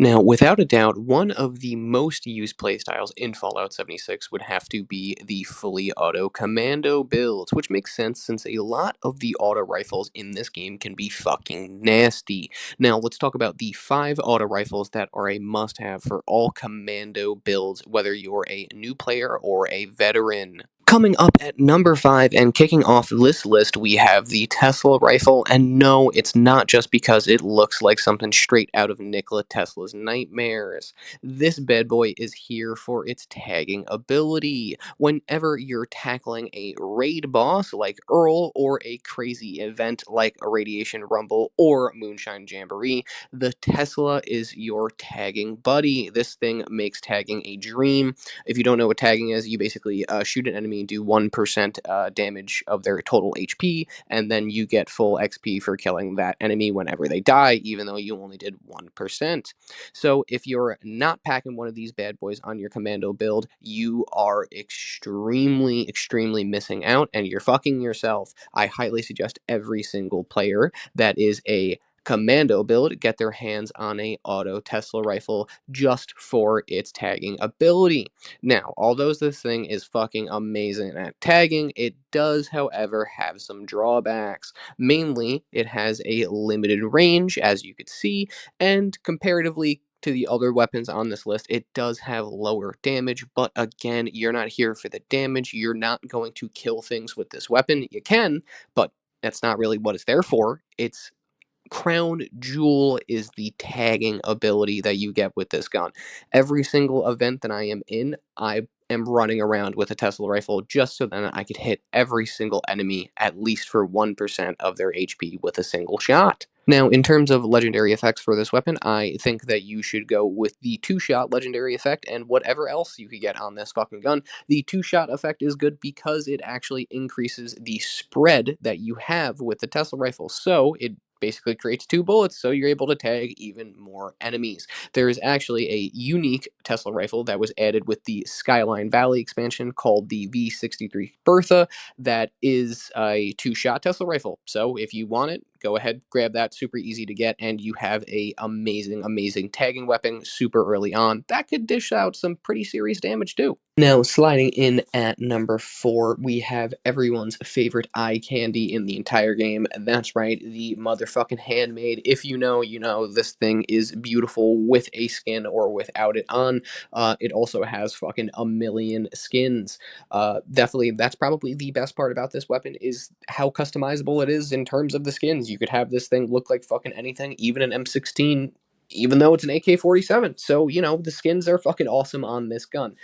Now, without a doubt, one of the most used playstyles in Fallout 76 would have to be the fully auto commando builds, which makes sense since a lot of the auto rifles in this game can be fucking nasty. Now, let's talk about the 5 auto rifles that are a must have for all commando builds, whether you're a new player or a veteran. Coming up at number 5 and kicking off this list, we have the Tesla rifle. And no, it's not just because it looks like something straight out of Nikola Tesla's nightmares. This bad boy is here for its tagging ability. Whenever you're tackling a raid boss like Earl or a crazy event like a Radiation Rumble or Moonshine Jamboree, the Tesla is your tagging buddy. This thing makes tagging a dream. If you don't know what tagging is, you basically shoot an enemy and do 1% damage of their total HP, and then you get full XP for killing that enemy whenever they die, even though you only did 1%. So if you're not packing one of these bad boys on your commando build, you are extremely, extremely missing out, and you're fucking yourself. I highly suggest every single player that is a commando build get their hands on a auto Tesla rifle just for its tagging ability. Now, although this thing is fucking amazing at tagging, it does, however, have some drawbacks. Mainly, it has a limited range, as you could see, and comparatively to the other weapons on this list, it does have lower damage, but again, you're not here for the damage. You're not going to kill things with this weapon. You can, but that's not really what it's there for. Its crown jewel is the tagging ability that you get with this gun. Every single event that I am in, I am running around with a Tesla rifle just so that I could hit every single enemy at least for 1% of their HP with a single shot. Now, in terms of legendary effects for this weapon, I think that you should go with the two-shot legendary effect and whatever else you could get on this fucking gun. The two-shot effect is good because it actually increases the spread that you have with the Tesla rifle. So it basically creates 2 bullets, so you're able to tag even more enemies. There is actually a unique Tesla rifle that was added with the Skyline Valley expansion called the V63 Bertha that is a 2-shot Tesla rifle. So if you want it, go ahead, grab that. Super easy to get, and you have a amazing, amazing tagging weapon super early on that could dish out some pretty serious damage too. Now, sliding in at number 4, we have everyone's favorite eye candy in the entire game, and that's right, the motherfucking Handmade. If you know, you know, this thing is beautiful with a skin or without it on. It also has fucking a million skins. Definitely, that's probably the best part about this weapon is how customizable it is in terms of the skins. You could have this thing look like fucking anything, even an M16, even though it's an AK-47. So, you know, the skins are fucking awesome on this gun.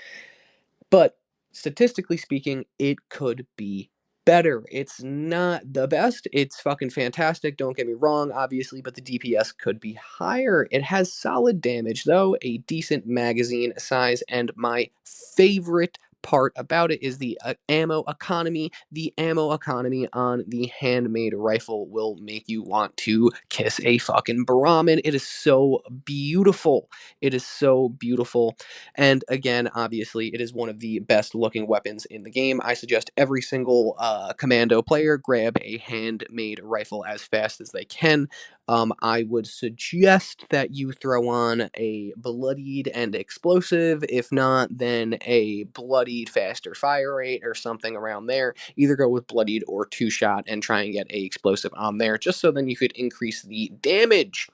But statistically speaking, it could be better. It's not the best. It's fucking fantastic. Don't get me wrong, obviously, but the DPS could be higher. It has solid damage, though, a decent magazine size, and my favorite part about it is the ammo economy. The ammo economy on the Handmade Rifle will make you want to kiss a fucking Brahmin. It is so beautiful. It is so beautiful. And again, obviously, it is one of the best looking weapons in the game. I suggest every single commando player grab a handmade rifle as fast as they can. I would suggest that you throw on a bloodied and explosive. If not, then a bloodied faster fire rate or something around there. Either go with bloodied or 2-shot and try and get a explosive on there, just so then you could increase the damage.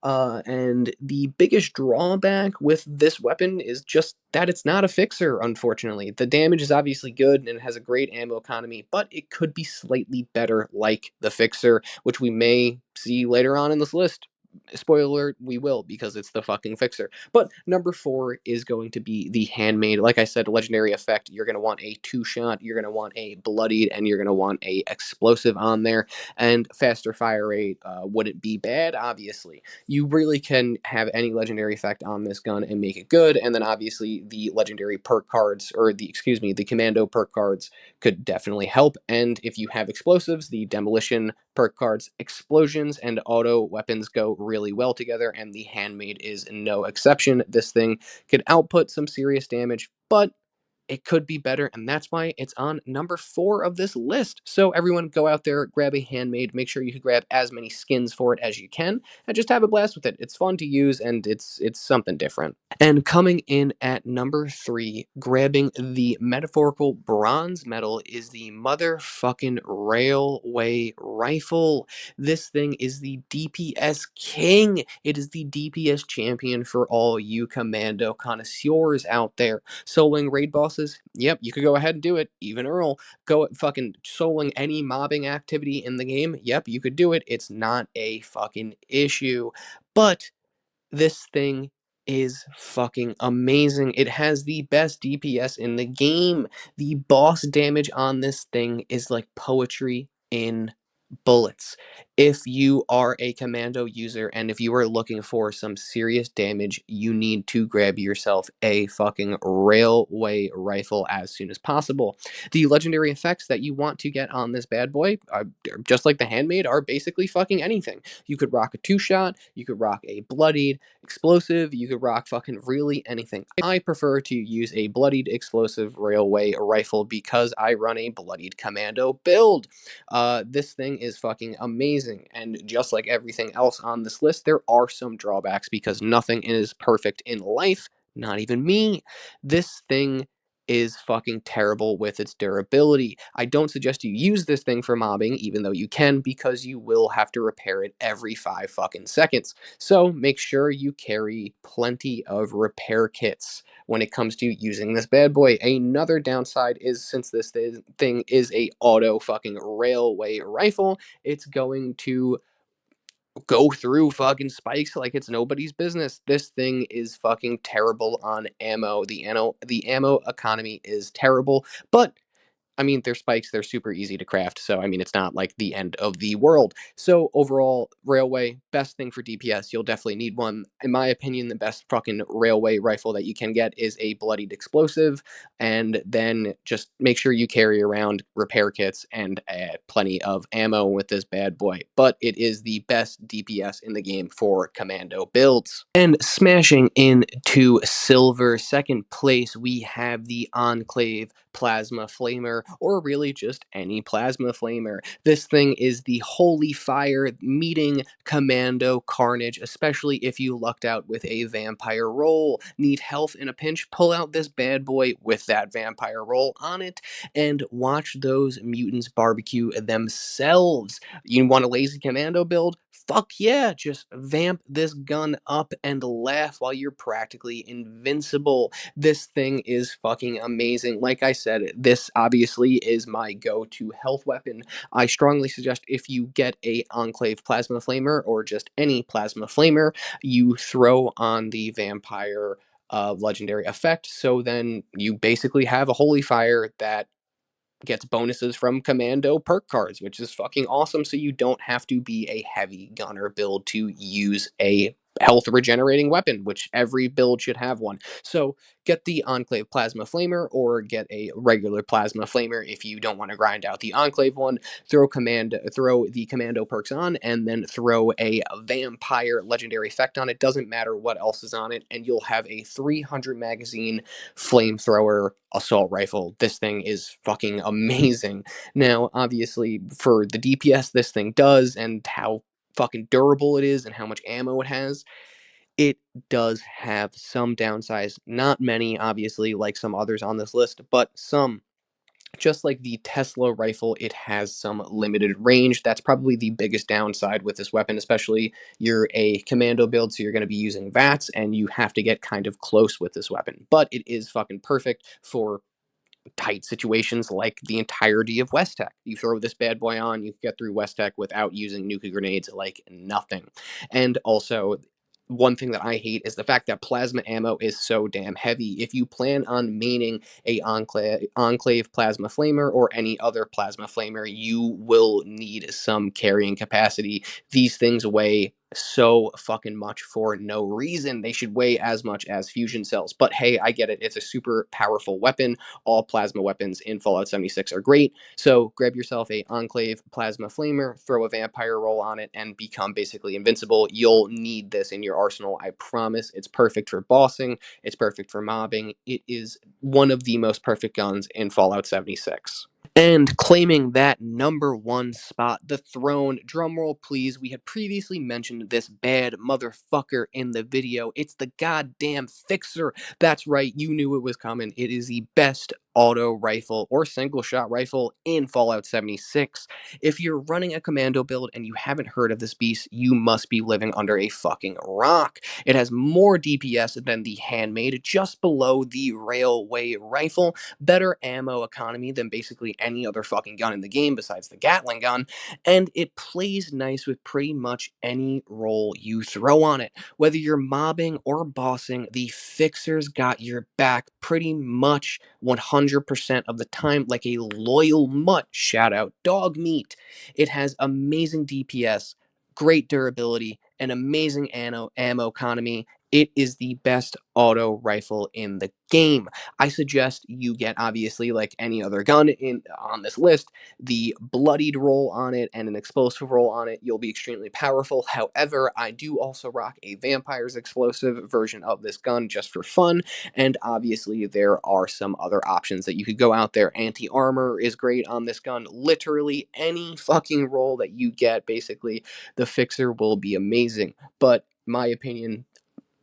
And the biggest drawback with this weapon is just that it's not a fixer, unfortunately. The damage is obviously good and it has a great ammo economy, but it could be slightly better like the fixer, which we may see later on in this list. Spoiler alert, we will, because it's the fucking fixer. But number 4 is going to be the Handmade. Like I said, legendary effect. You're going to want a 2-shot, you're going to want a bloodied, and you're going to want a explosive on there. And faster fire rate wouldn't be bad, obviously. You really can have any legendary effect on this gun and make it good. And then obviously the legendary perk cards, or the commando perk cards could definitely help. And if you have explosives, the demolition perk cards, explosions, and auto weapons go really well together, and the Handmade is no exception. This thing could output some serious damage, but it could be better, and that's why it's on number 4 of this list. So everyone go out there, grab a handmade, make sure you can grab as many skins for it as you can, and just have a blast with it. It's fun to use, and it's something different. And coming in at number 3, grabbing the metaphorical bronze medal, is the motherfucking railway rifle. This thing is the DPS king. It is the DPS champion for all you commando connoisseurs out there. Soloing raid bosses, yep, you could go ahead and do it. Even Earl, go fucking soloing any mobbing activity in the game, yep, you could do it. It's not a fucking issue. But this thing is fucking amazing. It has the best DPS in the game. The boss damage on this thing is like poetry in bullets. If you are a commando user and if you are looking for some serious damage, you need to grab yourself a fucking railway rifle as soon as possible. The legendary effects that you want to get on this bad boy, just like the handmade, are basically fucking anything. You could rock a 2-shot, you could rock a bloodied explosive, you could rock fucking really anything. I prefer to use a bloodied explosive railway rifle because I run a bloodied commando build. This thing is fucking amazing, and just like everything else on this list, there are some drawbacks because nothing is perfect in life, not even me. This thing is fucking terrible with its durability. I don't suggest you use this thing for mobbing, even though you can, because you will have to repair it every 5 fucking seconds. So make sure you carry plenty of repair kits when it comes to using this bad boy. Another downside is, since this thing is a auto fucking railway rifle, it's going to go through fucking spikes like it's nobody's business. This thing is fucking terrible on ammo. The ammo economy is terrible, but I mean, they're spikes, they're super easy to craft, so I mean, it's not like the end of the world. So overall, railway, best thing for DPS, you'll definitely need one. In my opinion, the best fucking railway rifle that you can get is a bloodied explosive, and then just make sure you carry around repair kits and plenty of ammo with this bad boy. But it is the best DPS in the game for commando builds. And smashing into silver, second place, we have the Enclave Plasma Flamer, or really just any Plasma Flamer. This thing is the holy fire meeting Commando Carnage, especially if you lucked out with a vampire roll. Need health in a pinch? Pull out this bad boy with that vampire roll on it and watch those mutants barbecue themselves. You want a lazy commando build? Fuck yeah, just vamp this gun up and laugh while you're practically invincible. This thing is fucking amazing. Like I said, this obviously is my go-to health weapon. I strongly suggest if you get a Enclave Plasma Flamer or just any Plasma Flamer, you throw on the Vampire legendary effect, so then you basically have a holy fire that gets bonuses from commando perk cards, which is fucking awesome. So you don't have to be a heavy gunner build to use a health regenerating weapon, which every build should have one. So get the Enclave Plasma Flamer or get a regular Plasma Flamer if you don't want to grind out the Enclave one. Throw the commando perks on, and then throw a vampire legendary effect on it. Doesn't matter what else is on it, and you'll have a 300 magazine flamethrower assault rifle. This thing is fucking amazing. Now, obviously, for the DPS this thing does and how fucking durable it is and how much ammo it does have some downsides. Not many, obviously, like some others on this list, but some. Just like the Tesla rifle, it has some limited range. That's probably the biggest downside with this weapon, especially you're a commando build, so you're going to be using VATS, and you have to get kind of close with this weapon. But it is fucking perfect for tight situations like the entirety of West Tech. You throw this bad boy on, you get through West Tech without using nuke grenades like nothing. And also, one thing that I hate is the fact that plasma ammo is so damn heavy. If you plan on maining a Enclave Plasma Flamer or any other Plasma Flamer, you will need some carrying capacity. These things weigh so fucking much for no reason. They should weigh as much as fusion cells. But hey, I get it. It's a super powerful weapon. All plasma weapons in Fallout 76 are great. So grab yourself a Enclave plasma flamer, throw a vampire roll on it, and become basically invincible. You'll need this in your arsenal. I promise. It's perfect for bossing. It's perfect for mobbing. It is one of the most perfect guns in Fallout 76. And claiming that number one spot, the throne, drumroll please, we had previously mentioned this bad motherfucker in the video. It's the goddamn Fixer. That's right, you knew it was coming. It is the best auto rifle or single shot rifle in Fallout 76. If you're running a commando build and you haven't heard of this beast, you must be living under a fucking rock. It has more DPS than the Handmade, just below the railway rifle, better ammo economy than basically any other fucking gun in the game besides the Gatling gun, and it plays nice with pretty much any roll you throw on it. Whether you're mobbing or bossing, the Fixer's got your back pretty much 100% of the time like a loyal mutt. Shout out dog meat. It has amazing DPS, great durability, and amazing ammo economy. It is the best auto rifle in the game. I suggest you get, obviously, like any other gun on this list, the bloodied roll on it and an explosive roll on it. You'll be extremely powerful. However, I do also rock a vampire's explosive version of this gun just for fun. And obviously, there are some other options that you could go out there. Anti-armor is great on this gun. Literally any fucking roll that you get, basically, the Fixer will be amazing. But my opinion,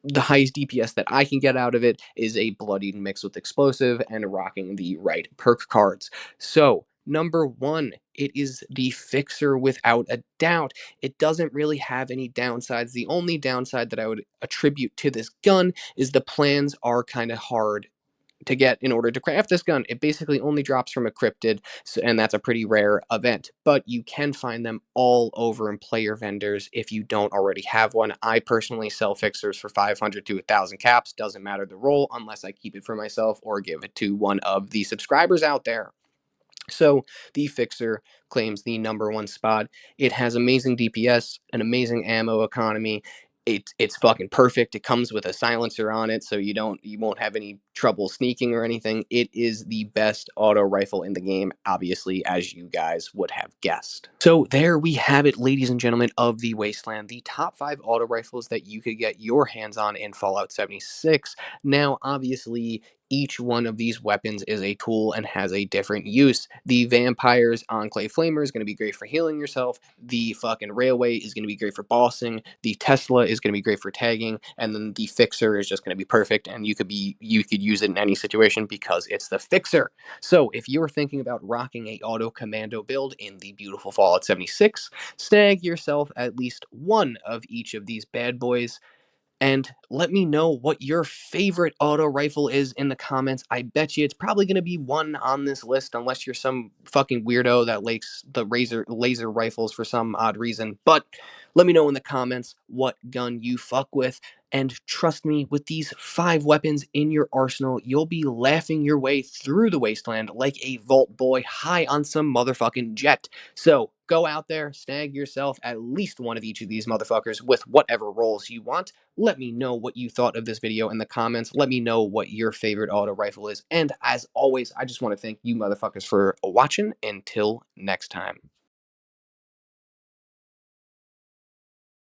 the highest DPS that I can get out of it is a bloodied mix with explosive and rocking the right perk cards. So, number one, it is the Fixer without a doubt. It doesn't really have any downsides. The only downside that I would attribute to this gun is the plans are kind of hard to get in order to craft this gun. It basically only drops from a cryptid, so, and that's a pretty rare event, but you can find them all over in player vendors if you don't already have one. I personally sell Fixers for 500 to 1,000 caps. Doesn't matter the role unless I keep it for myself or give it to one of the subscribers out there. So the Fixer claims the number one spot. It has amazing DPS, an amazing ammo economy. It's fucking perfect. It comes with a silencer on it, so you won't have any trouble sneaking or anything. It is the best auto rifle in the game, obviously, as you guys would have guessed. So there we have it, ladies and gentlemen of the Wasteland, the top 5 auto rifles that you could get your hands on in Fallout 76. Now, obviously, each one of these weapons is a tool and has a different use. The Vampire's Enclave Flamer is going to be great for healing yourself. The fucking Railway is going to be great for bossing. The Tesla is going to be great for tagging. And then the Fixer is just going to be perfect. And you could use it in any situation because it's the Fixer. So if you're thinking about rocking a auto commando build in the beautiful Fallout 76, snag yourself at least one of each of these bad boys and let me know what your favorite auto rifle is in the comments. I bet you it's probably going to be one on this list unless you're some fucking weirdo that likes the laser rifles for some odd reason. But let me know in the comments what gun you fuck with. And trust me, with these 5 weapons in your arsenal, you'll be laughing your way through the wasteland like a Vault Boy high on some motherfucking jet. So go out there, snag yourself at least one of each of these motherfuckers with whatever rolls you want. Let me know what you thought of this video in the comments. Let me know what your favorite auto rifle is. And as always, I just want to thank you motherfuckers for watching. Until next time.